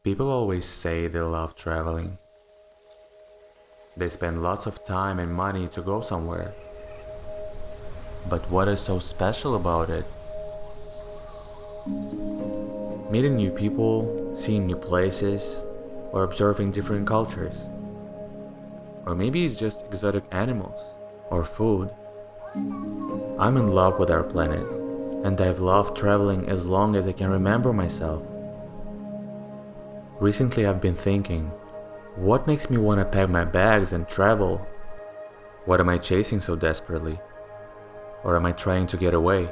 People always say they love traveling. They spend lots of time and money to go somewhere. But what is so special about it? Meeting new people, seeing new places, or observing different cultures. Or maybe it's just exotic animals, or food. I'm in love with our planet, and I've loved traveling as long as I can remember myself. Recently I've been thinking, what makes me want to pack my bags and travel? What am I chasing so desperately? Or am I trying to get away?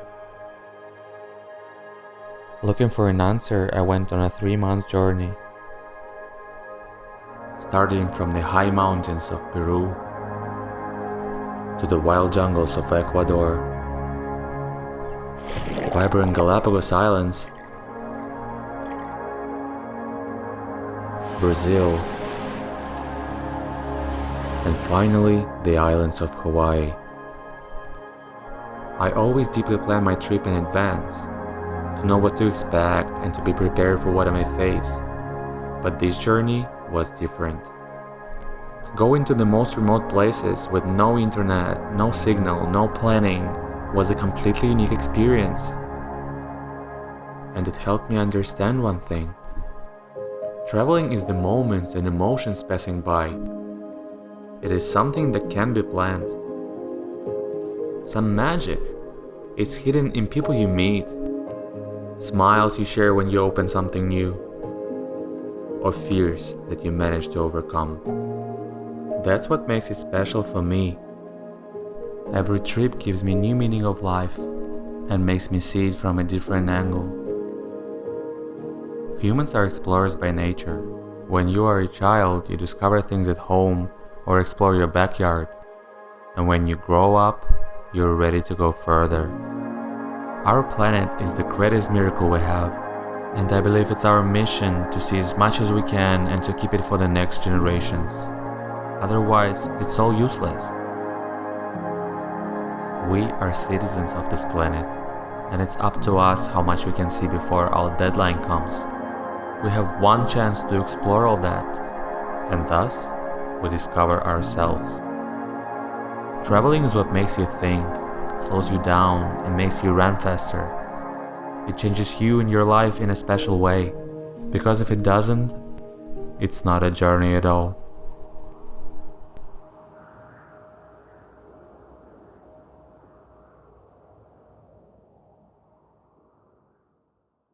Looking for an answer, I went on a 3-month journey. Starting from the high mountains of Peru to the wild jungles of Ecuador, vibrant Galapagos Islands, Brazil, and finally the islands of Hawaii. I always deeply plan my trip in advance, to know what to expect and to be prepared for what I may face. But this journey was different. Going to the most remote places with no internet, no signal, no planning was a completely unique experience. And it helped me understand one thing. Traveling is the moments and emotions passing by. It is something that can be planned. Some magic is hidden in people you meet, smiles you share when you open something new, or fears that you manage to overcome. That's what makes it special for me. Every trip gives me new meaning of life and makes me see it from a different angle. Humans are explorers by nature. When you are a child, you discover things at home or explore your backyard. And when you grow up, you're ready to go further. Our planet is the greatest miracle we have, and I believe it's our mission to see as much as we can and to keep it for the next generations. Otherwise, it's all useless. We are citizens of this planet, and it's up to us how much we can see before our deadline comes. We have one chance to explore all that, and thus, we discover ourselves. Traveling is what makes you think, slows you down, and makes you run faster. It changes you and your life in a special way, because if it doesn't, it's not a journey at all.